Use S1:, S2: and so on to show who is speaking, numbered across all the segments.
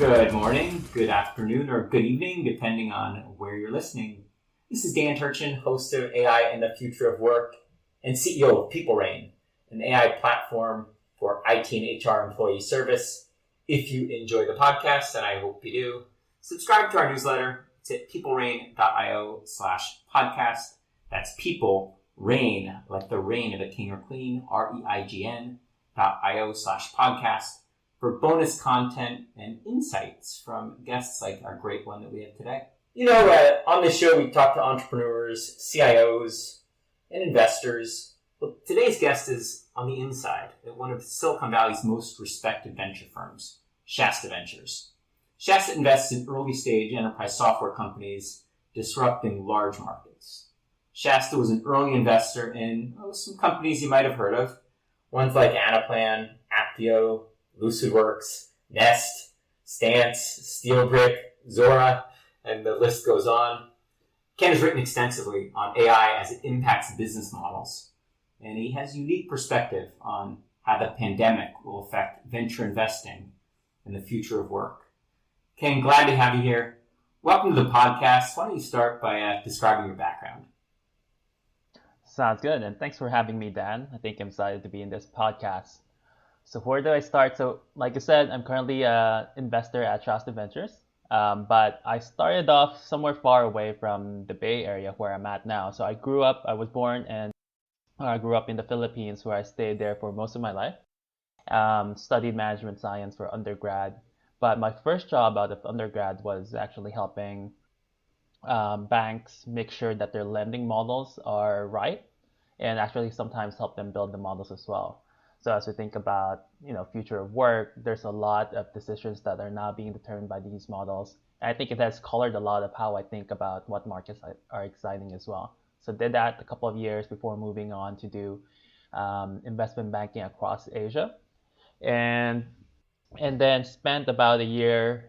S1: Good morning, good afternoon, or good evening, depending on where you're listening. This is Dan Turchin, host of AI and the Future of Work and CEO of PeopleRain, an AI platform for IT and HR employee service. If you enjoy the podcast, and I hope you do, subscribe to our newsletter. It's at peoplerain.io/podcast. That's people, reign, like the reign of a king or queen, REIGN.io/podcast. for bonus content and insights from guests like our great one that we have today. On this show, we talk to entrepreneurs, CIOs, and investors. Well, today's guest is on the inside at one of Silicon Valley's most respected venture firms, Shasta Ventures. Shasta invests in early-stage enterprise software companies disrupting large markets. Shasta was an early investor in some companies you might have heard of, ones like Anaplan, Apptio, Lucidworks, Nest, Stance, Steelbrick, Zora, and the list goes on. Kenn has written extensively on AI as it impacts business models, and he has unique perspective on how the pandemic will affect venture investing and the future of work. Kenn, glad to have you here. Welcome to the podcast. Why don't you start by describing your background?
S2: Sounds good, and thanks for having me, Dan. I think I'm excited to be in this podcast. So where do I start? So like I said, I'm currently an investor at Shasta Ventures, but I started off somewhere far away from the Bay Area where I'm at now. So I grew up in the Philippines, where I stayed there for most of my life, studied management science for undergrad. But my first job out of undergrad was actually helping banks make sure that their lending models are right, and actually sometimes help them build the models as well. So as we think about, future of work, there's a lot of decisions that are now being determined by these models. And I think it has colored a lot of how I think about what markets are exciting as well. So did that a couple of years before moving on to do investment banking across Asia. And then spent about a year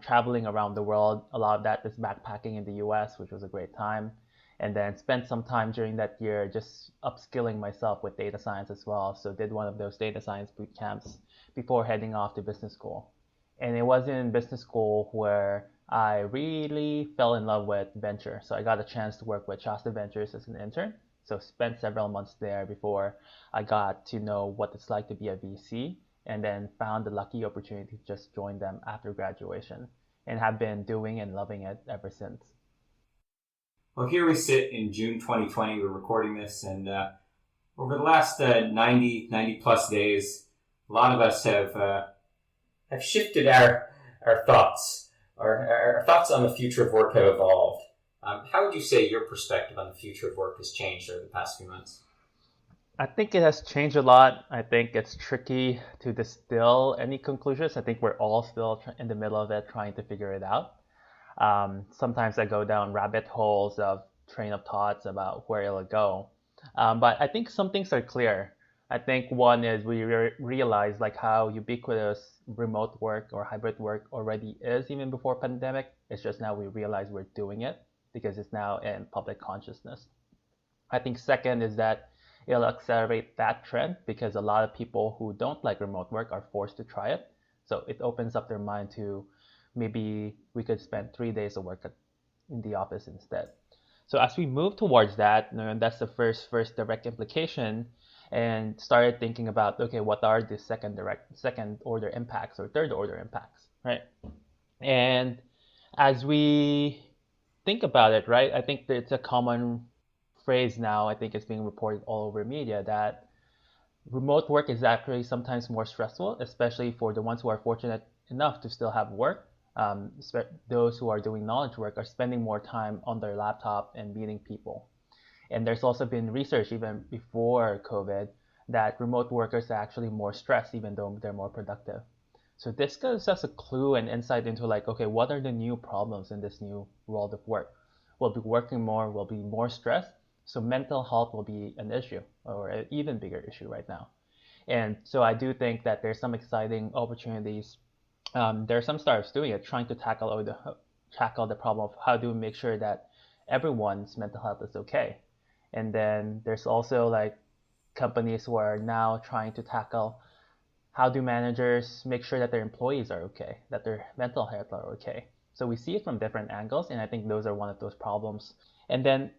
S2: traveling around the world. A lot of that is backpacking in the US, which was a great time. And then spent some time during that year just upskilling myself with data science as well. So did one of those data science boot camps before heading off to business school. And it was in business school where I really fell in love with venture. So I got a chance to work with Shasta Ventures as an intern. So spent several months there before I got to know what it's like to be a VC, and then found the lucky opportunity to just join them after graduation, and have been doing and loving it ever since.
S1: Well, here we sit in June 2020. We're recording this, and over the last 90 plus days, a lot of us have shifted our thoughts. Our thoughts on the future of work have evolved. How would you say your perspective on the future of work has changed over the past few months?
S2: I think it has changed a lot. I think it's tricky to distill any conclusions. I think we're all still in the middle of it, trying to figure it out. Sometimes I go down rabbit holes of train of thoughts about where it'll go. But I think some things are clear. I think one is we realize how ubiquitous remote work or hybrid work already is even before pandemic. It's just now we realize we're doing it because it's now in public consciousness. I think second is that it'll accelerate that trend because a lot of people who don't like remote work are forced to try it. So it opens up their mind to maybe we could spend 3 days of work in the office instead. So as we move towards that, that's the first direct implication, and started thinking about, okay, what are the second order impacts or third order impacts, right? And as we think about it, right, I think that it's a common phrase now. I think it's being reported all over media that remote work is actually sometimes more stressful, especially for the ones who are fortunate enough to still have work. Those who are doing knowledge work are spending more time on their laptop and meeting people. And there's also been research even before COVID that remote workers are actually more stressed even though they're more productive. So this gives us a clue and insight into okay, what are the new problems in this new world of work? We'll be working more, we'll be more stressed. So mental health will be an issue, or an even bigger issue right now. And so I do think that there's some exciting opportunities. There are some startups doing it, trying to tackle the problem of how do we make sure that everyone's mental health is okay. And then there's also companies who are now trying to tackle How do managers make sure that their employees are okay, that their mental health are okay? So we see it from different angles, and I think those are one of those problems. And then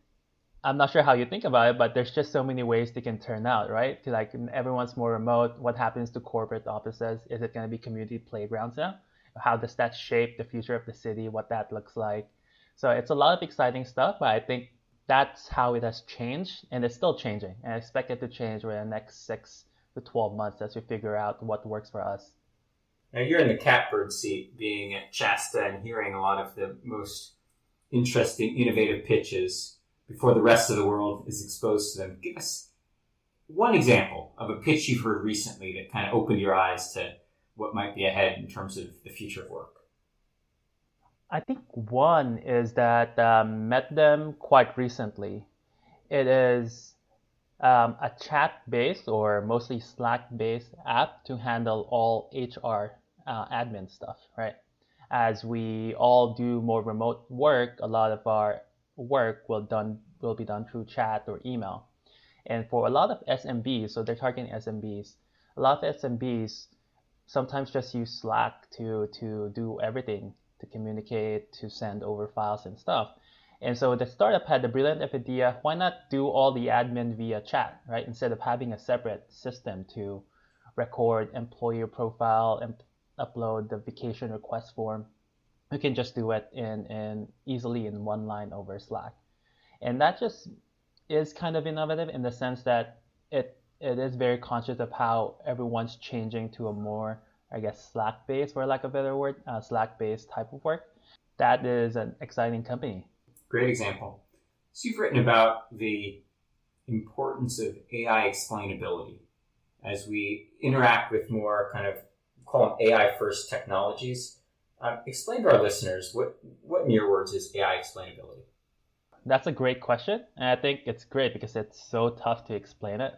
S2: I'm not sure how you think about it, but there's just so many ways they can turn out, right? Like everyone's more remote. What happens to corporate offices? Is it going to be community playgrounds now? How does that shape the future of the city? What that looks like? So it's a lot of exciting stuff, but I think that's how it has changed, and it's still changing. And I expect it to change over the next 6 to 12 months as we figure out what works for us.
S1: Now you're in the catbird seat, being at Shasta and hearing a lot of the most interesting, innovative pitches before the rest of the world is exposed to them. Give us one example of a pitch you've heard recently that kind of opened your eyes to what might be ahead in terms of the future of work.
S2: I think one is that met them quite recently. It is a chat-based or mostly Slack-based app to handle all HR admin stuff, right? As we all do more remote work, a lot of our work will be done through chat or email. And for a lot of SMBs, so they're targeting SMBs, a lot of SMBs sometimes just use Slack to do everything, to communicate, to send over files and stuff. And so the startup had the brilliant idea, why not do all the admin via chat, right? Instead of having a separate system to record employer profile and upload the vacation request form. We can just do it in easily in one line over Slack. And that just is kind of innovative in the sense that it is very conscious of how everyone's changing to a more, I guess, Slack-based, for lack of a better word, Slack-based type of work. That is an exciting company.
S1: Great example. So you've written about the importance of AI explainability as we interact with more kind of, call them AI-first technologies. Explain to our listeners, what in your words is AI explainability?
S2: That's a great question, and I think it's great because it's so tough to explain it.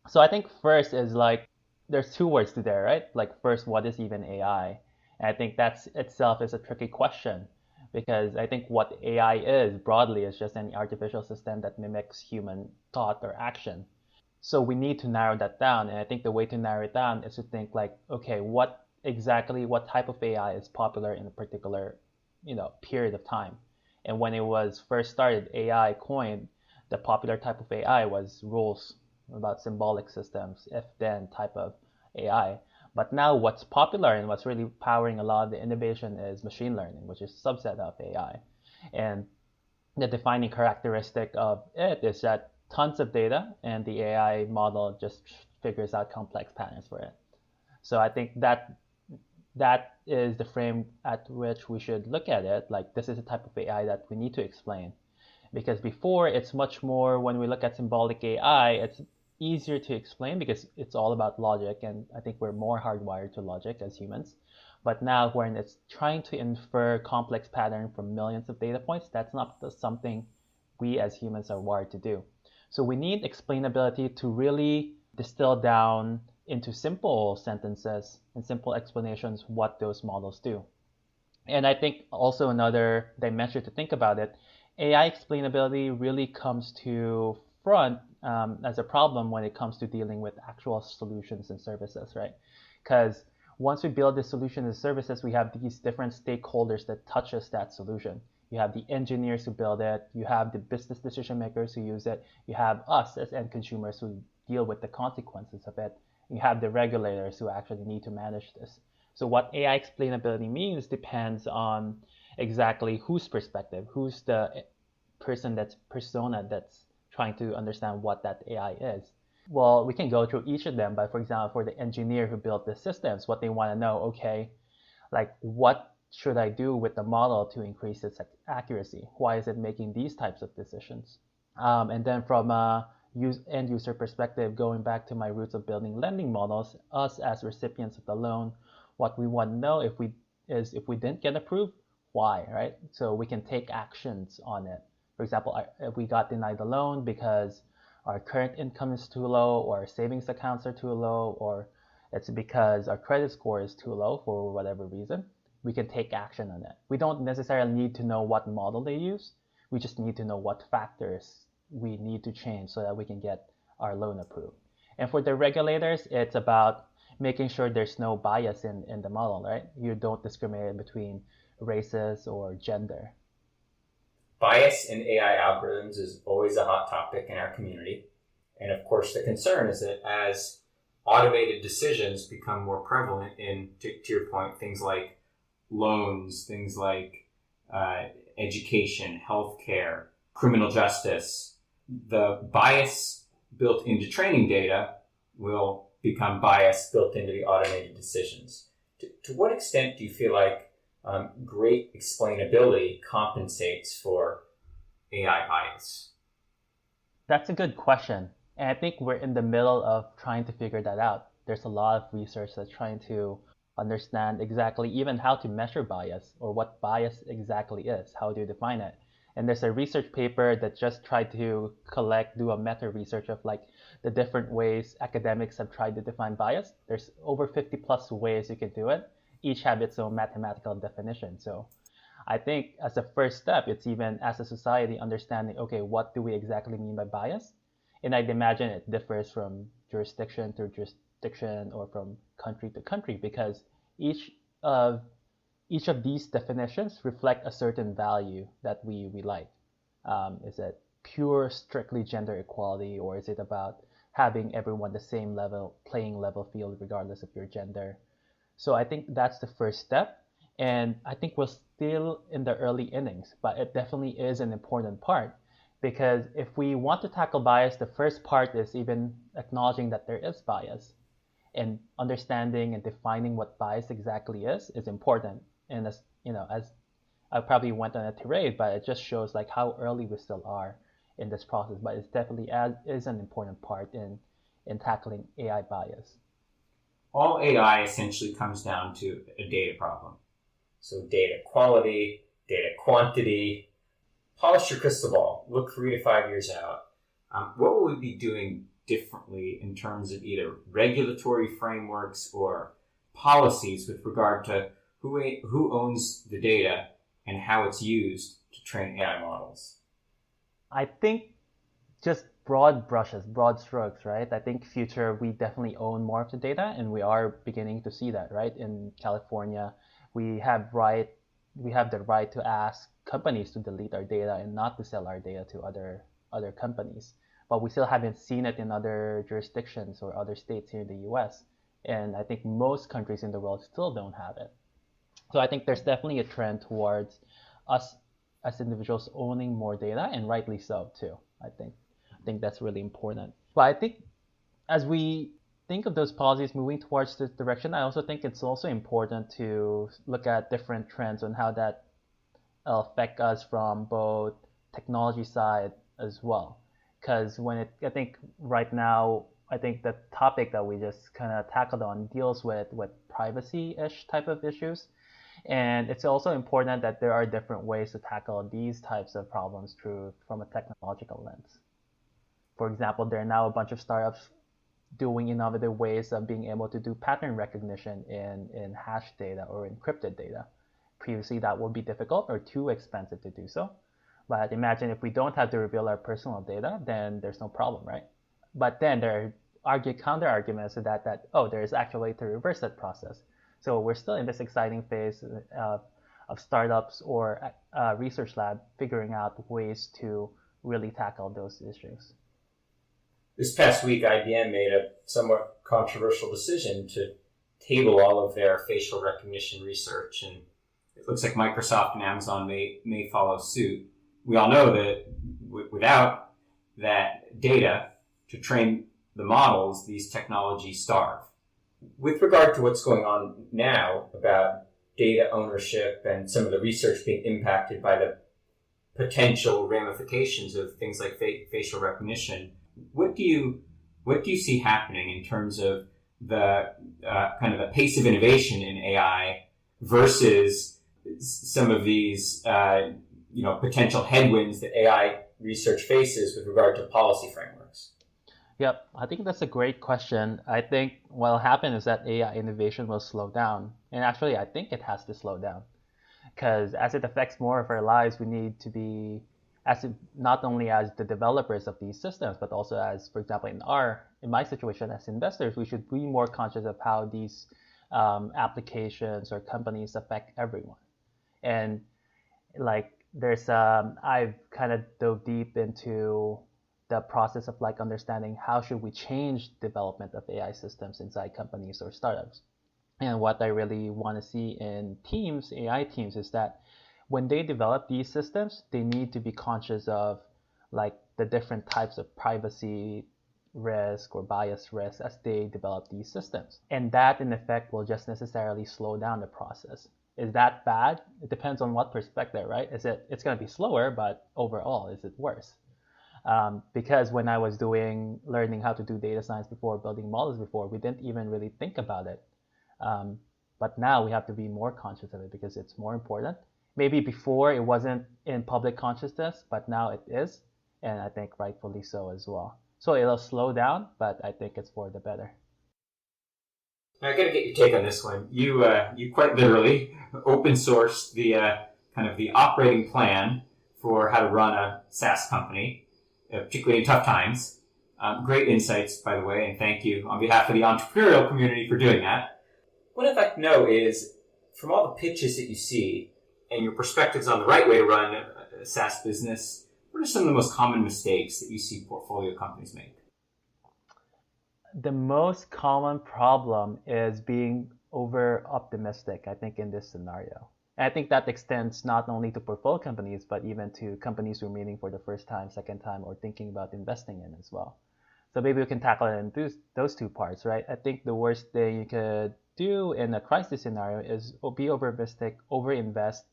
S2: So I think first is like, there's two words to there, right? Like first, what is even AI? And I think that's itself is a tricky question because I think what AI is broadly is just any artificial system that mimics human thought or action. So we need to narrow that down, and I think the way to narrow it down is to think like, okay, what type of AI is popular in a particular, period of time. And when it was first started, AI coined, the popular type of AI was rules about symbolic systems, if-then type of AI. But now what's popular and what's really powering a lot of the innovation is machine learning, which is a subset of AI. And the defining characteristic of it is that tons of data and the AI model just figures out complex patterns for it. So I think that is the frame at which we should look at it. Like, this is the type of AI that we need to explain. Because before, it's much more, when we look at symbolic AI, it's easier to explain because it's all about logic, and I think we're more hardwired to logic as humans. But now, when it's trying to infer complex pattern from millions of data points, that's not something we as humans are wired to do. So we need explainability to really distill down into simple sentences and simple explanations what those models do. And I think also another dimension to think about it, AI explainability really comes to front as a problem when it comes to dealing with actual solutions and services, right? Because once we build the solutions and services, we have these different stakeholders that touches that solution. You have the engineers who build it, you have the business decision makers who use it, you have us as end consumers who deal with the consequences of it, you have the regulators who actually need to manage this. So what AI explainability means depends on exactly whose perspective, who's the persona that's trying to understand what that AI is. Well, we can go through each of them, but for example, for the engineer who built the systems, what they want to know, okay, like what should I do with the model to increase its accuracy? Why is it making these types of decisions? And then from a end user perspective, going back to my roots of building lending models, us as recipients of the loan, what we want to know if we didn't get approved, why, right? So we can take actions on it. For example, if we got denied the loan because our current income is too low, or our savings accounts are too low, or it's because our credit score is too low for whatever reason, we can take action on it. We don't necessarily need to know what model they use. We just need to know what factors we need to change so that we can get our loan approved. And for the regulators, it's about making sure there's no bias in the model, right? You don't discriminate between races or gender.
S1: Bias in AI algorithms is always a hot topic in our community. And of course, the concern is that as automated decisions become more prevalent in, to your point, things like loans, things like education, healthcare, criminal justice, the bias built into training data will become bias built into the automated decisions. To what extent do you feel like great explainability compensates for AI bias?
S2: That's a good question. And I think we're in the middle of trying to figure that out. There's a lot of research that's trying to understand exactly even how to measure bias or what bias exactly is. How do you define it? And there's a research paper that just tried to do a meta research of like the different ways academics have tried to define bias. There's over 50 plus ways you can do it. Each have its own mathematical definition. So I think as a first step, it's even as a society understanding, okay, what do we exactly mean by bias? And I'd imagine it differs from jurisdiction to jurisdiction or from country to country because each of each of these definitions reflect a certain value that we like. Is it pure, strictly gender equality, or is it about having everyone the same playing level field regardless of your gender? So I think that's the first step. And I think we're still in the early innings, but it definitely is an important part because if we want to tackle bias, the first part is even acknowledging that there is bias and understanding and defining what bias exactly is important. And as you know, as I probably went on a tirade, but it just shows like how early we still are in this process. But it's definitely is an important part in tackling AI bias.
S1: All AI essentially comes down to a data problem. So data quality, data quantity. Polish your crystal ball. Look 3 to 5 years out. What will we be doing differently in terms of either regulatory frameworks or policies with regard to who owns the data and how it's used to train AI models?
S2: I think just broad brushes, broad strokes, right? I think future we definitely own more of the data, and we are beginning to see that, right? In California, we have the right to ask companies to delete our data and not to sell our data to other companies. But we still haven't seen it in other jurisdictions or other states here in the US. And I think most countries in the world still don't have it. So I think there's definitely a trend towards us as individuals owning more data, and rightly so too. I think that's really important. But I think as we think of those policies moving towards this direction, I also think it's also important to look at different trends on how that affect us from both technology side as well. Because I think right now, I think the topic that we just kind of tackled on deals with privacy-ish type of issues. And it's also important that there are different ways to tackle these types of problems from a technological lens. For example, there are now a bunch of startups doing innovative ways of being able to do pattern recognition in hash data or encrypted data. Previously, that would be difficult or too expensive to do so. But imagine if we don't have to reveal our personal data, then there's no problem, right? But then there are counter arguments to that there is actually a way to reverse that process. So we're still in this exciting phase of startups or research lab figuring out ways to really tackle those issues.
S1: This past week, IBM made a somewhat controversial decision to table all of their facial recognition research, and it looks like Microsoft and Amazon may follow suit. We all know that without that data to train the models, these technologies starve. With regard to what's going on now about data ownership and some of the research being impacted by the potential ramifications of things like facial recognition, what do you see happening in terms of the kind of the pace of innovation in AI versus some of these potential headwinds that AI research faces with regard to policy frameworks?
S2: Yep, I think that's a great question. I think what will happen is that AI innovation will slow down. And actually, I think it has to slow down. Because as it affects more of our lives, we need to be not only as the developers of these systems, but also as, for example, in my situation as investors, we should be more conscious of how these applications or companies affect everyone. And like I've kind of dove deep into the process of like understanding how should we change development of AI systems inside companies or startups. And what I really want to see in teams, AI teams, is that when they develop these systems, they need to be conscious of like the different types of privacy risk or bias risk as they develop these systems. And that in effect will just necessarily slow down the process. Is that bad? It depends on what perspective, right? It's going to be slower, but overall, is it worse? Because when I was learning how to do data science before, building models before, we didn't even really think about it. But now we have to be more conscious of it because it's more important. Maybe before it wasn't in public consciousness, but now it is, and I think rightfully so as well. So it'll slow down, but I think it's for the better.
S1: I got to get your take on this one. You quite literally open sourced the kind of the operating plan for how to run a SaaS company, particularly in tough times. Great insights, by the way, and thank you on behalf of the entrepreneurial community for doing that. What I'd like to know is, from all the pitches that you see and your perspectives on the right way to run a SaaS business, what are some of the most common mistakes that you see portfolio companies make?
S2: The most common problem is being over optimistic, I think, in this scenario. And I think that extends not only to portfolio companies, but even to companies who are meeting for the first time, second time, or thinking about investing in as well. So maybe we can tackle it in those two parts, right? I think the worst thing you could do in a crisis scenario is be over-optimistic, over-invest,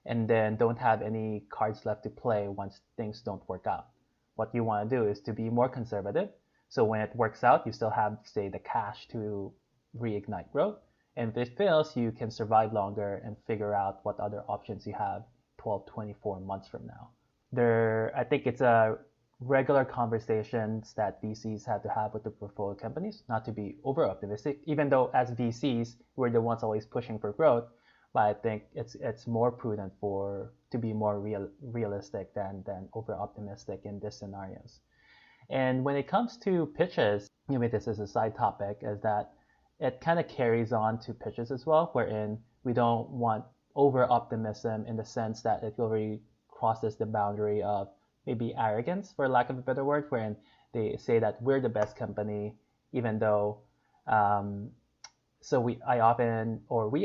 S2: and then don't have any cards left to play once things don't work out. What you want to do is to be more conservative. So when it works out, you still have, say, the cash to reignite growth. And if it fails, you can survive longer and figure out what other options you have 12, 24 months from now. I think it's a regular conversations that VCs have to have with the portfolio companies, not to be over optimistic, even though as VCs, we're the ones always pushing for growth. But I think it's more prudent to be more realistic than over optimistic in these scenarios. And when it comes to pitches, maybe this is a side topic, is that it kind of carries on to pitches as well, wherein we don't want over optimism in the sense that it already crosses the boundary of maybe arrogance, for lack of a better word, wherein they say that we're the best company, even though we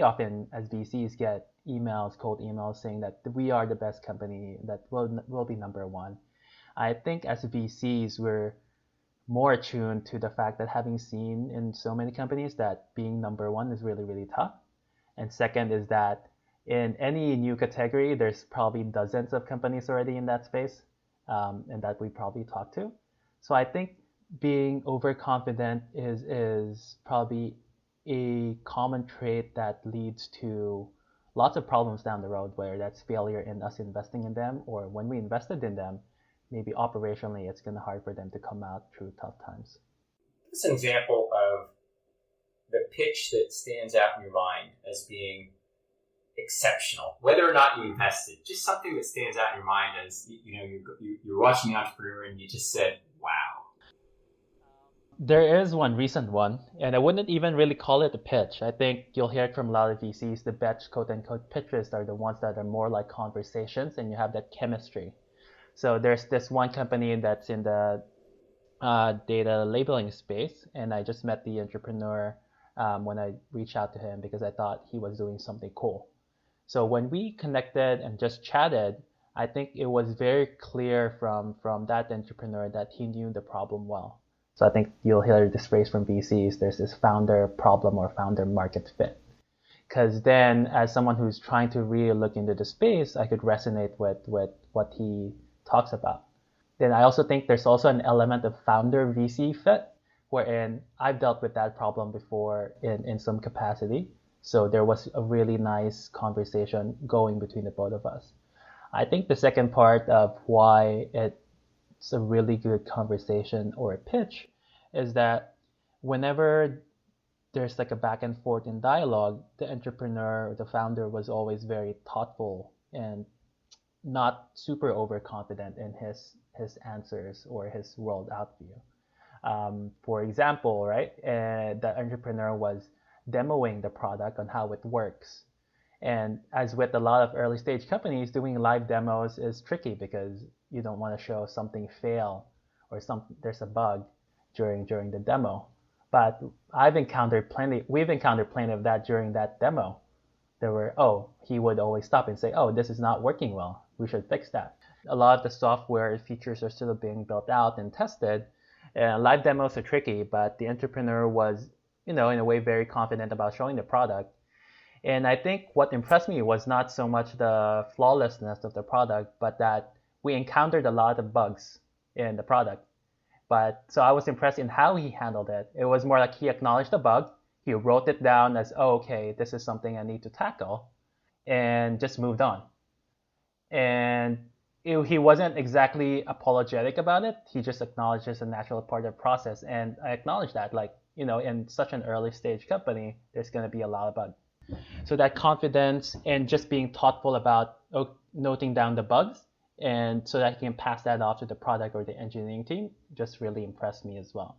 S2: often as VCs get cold emails saying that we are the best company, that will be number one. I think as VCs, we're more attuned to the fact that having seen in so many companies that being number one is really, really tough. And second is that in any new category, there's probably dozens of companies already in that space, and that we probably talk to. So I think being overconfident is probably a common trait that leads to lots of problems down the road, where that's failure in us investing in them, or when we invested in them, maybe operationally it's going to be hard for them to come out through tough times.
S1: This is an example of the pitch that stands out in your mind as being exceptional, whether or not you invested. Just something that stands out in your mind as you're watching the entrepreneur and you just said, "Wow."
S2: There is one recent one, and I wouldn't even really call it a pitch. I think you'll hear it from a lot of VCs. The best quote-unquote pitches are the ones that are more like conversations, and you have that chemistry. So there's this one company that's in the data labeling space, and I just met the entrepreneur when I reached out to him because I thought he was doing something cool. So when we connected and just chatted, I think it was very clear from that entrepreneur that he knew the problem well. So I think you'll hear this phrase from VCs, there's this founder problem or founder market fit. Because then as someone who's trying to really look into the space, I could resonate with what he talks about. Then I also think there's also an element of founder VC fit, wherein I've dealt with that problem before in some capacity. So there was a really nice conversation going between the both of us. I think the second part of why it's a really good conversation or a pitch is that whenever there's like a back and forth in dialogue, the entrepreneur or the founder was always very thoughtful and not super overconfident in his answers or his world outview. For example, right, the entrepreneur was demoing the product on how it works. And as with a lot of early stage companies, doing live demos is tricky because you don't want to show something fail or there's a bug during the demo. But we've encountered plenty of that during that demo. He would always stop and say, oh, this is not working well. We should fix that. A lot of the software features are still being built out and tested. And live demos are tricky, but the entrepreneur was, in a way, very confident about showing the product. And I think what impressed me was not so much the flawlessness of the product, but that we encountered a lot of bugs in the product. But so I was impressed in how he handled it. It was more like he acknowledged the bug, he wrote it down as, oh, okay, this is something I need to tackle, and just moved on. And he wasn't exactly apologetic about it. He just acknowledged it's a natural part of the process. And I acknowledge that, in such an early stage company, there's going to be a lot of bugs. So that confidence and just being thoughtful about noting down the bugs, and so that you can pass that off to the product or the engineering team, just really impressed me as well.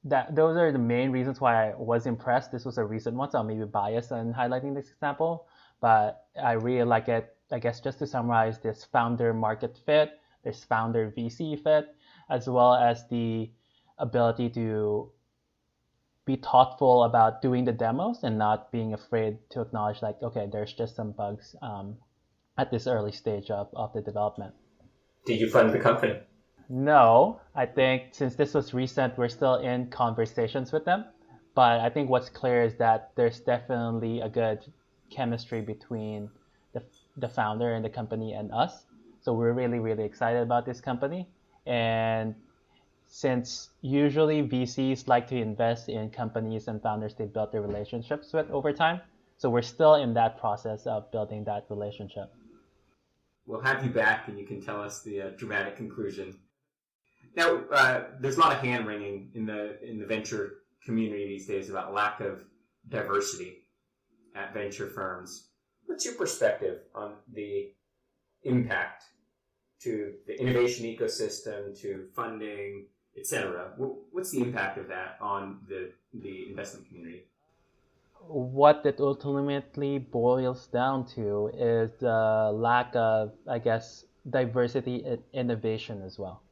S2: Those are the main reasons why I was impressed. This was a recent one, so I'm maybe biased in highlighting this example, but I really like it. I guess just to summarize, this founder market fit, this founder VC fit, as well as the ability to be thoughtful about doing the demos and not being afraid to acknowledge, okay, there's just some bugs at this early stage of the development.
S1: Did you fund the company?
S2: No, I think since this was recent, we're still in conversations with them. But I think what's clear is that there's definitely a good chemistry between the founder and the company and us. So we're really, really excited about this company. And since usually VCs like to invest in companies and founders they built their relationships with over time, so we're still in that process of building that relationship.
S1: We'll have you back and you can tell us the dramatic conclusion. Now, there's a lot of hand wringing in the venture community these days about lack of diversity at venture firms. What's your perspective on the impact to the innovation ecosystem, to funding, etc.? What's the impact of that on the investment community?
S2: What it ultimately boils down to is the lack of, I guess, diversity in innovation as well.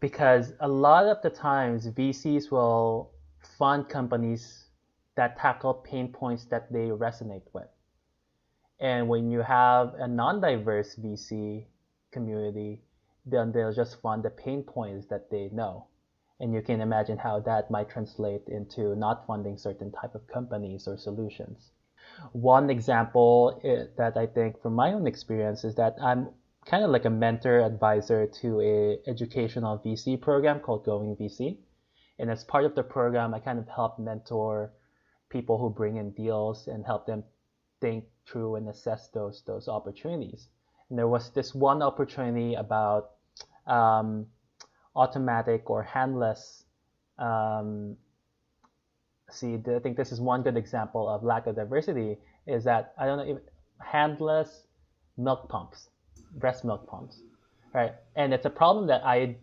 S2: Because a lot of the times VCs will fund companies that tackle pain points that they resonate with. And when you have a non-diverse VC community, then they'll just fund the pain points that they know. And you can imagine how that might translate into not funding certain type of companies or solutions. One example that I think from my own experience is that I'm kind of like a mentor advisor to a educational VC program called Going VC. And as part of the program, I kind of help mentor people who bring in deals and help them think through and assess those opportunities. And there was this one opportunity about automatic or handless. I think this is one good example of lack of diversity. Is that I don't know if handless milk pumps, breast milk pumps, right? And it's a problem that I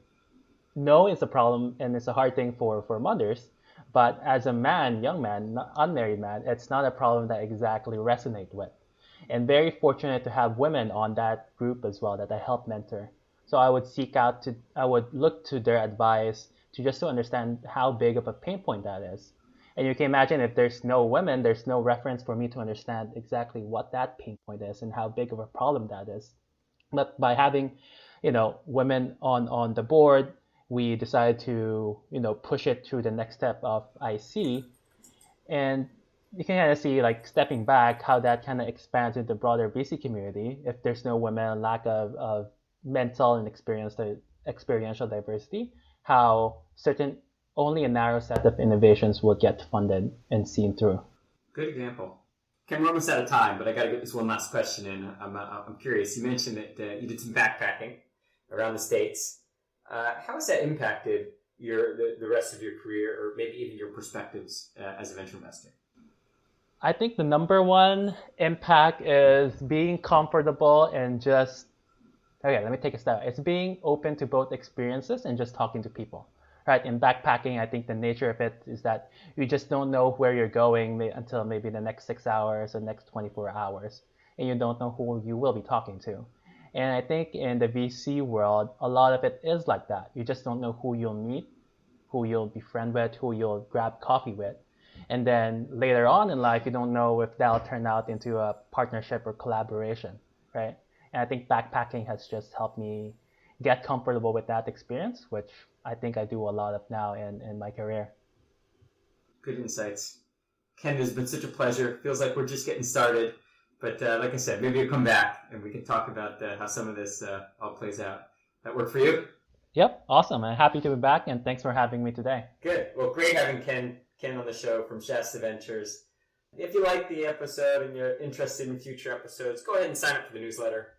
S2: know is a problem and it's a hard thing for mothers. But as a man, young man, unmarried man, it's not a problem that I exactly resonate with. And very fortunate to have women on that group as well that I help mentor. So I would look to their advice to understand how big of a pain point that is. And you can imagine if there's no women, there's no reference for me to understand exactly what that pain point is and how big of a problem that is. But by having, women on the board, we decided to, push it through the next step of IC. And you can kind of see, stepping back, how that kind of expands into the broader VC community. If there's no women, lack of mental and experiential diversity, how only a narrow set of innovations will get funded and seen through.
S1: Good example. Ken, we're almost out of time, but I got to get this one last question in. I'm curious. You mentioned that you did some backpacking around the States. How has that impacted the rest of your career, or maybe even your perspectives as a venture investor?
S2: I think the number one impact is being comfortable and just Okay, let me take a step. It's being open to both experiences and just talking to people. Right, in backpacking, I think the nature of it is that you just don't know where you're going until maybe the next 6 hours or next 24 hours, and you don't know who you will be talking to. And I think in the VC world, a lot of it is like that. You just don't know who you'll meet, who you'll be friend with, who you'll grab coffee with. And then later on in life, you don't know if that'll turn out into a partnership or collaboration, right? And I think backpacking has just helped me get comfortable with that experience, which I think I do a lot of now in my career.
S1: Good insights. Kenn, it's been such a pleasure. Feels like we're just getting started. But like I said, maybe you'll come back and we can talk about how some of this all plays out. That work for you?
S2: Yep, awesome. I'm happy to be back, and thanks for having me today.
S1: Good. Well, great having Kenn on the show from Shasta Ventures. If you like the episode and you're interested in future episodes, go ahead and sign up for the newsletter.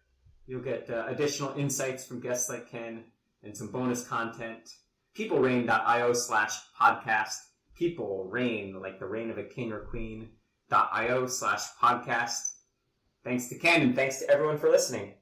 S1: You'll get additional insights from guests like Kenn and some bonus content. peoplereign.io/podcast. People reign, like the reign of a king or queen. .io/podcast. Thanks to Kenn and thanks to everyone for listening.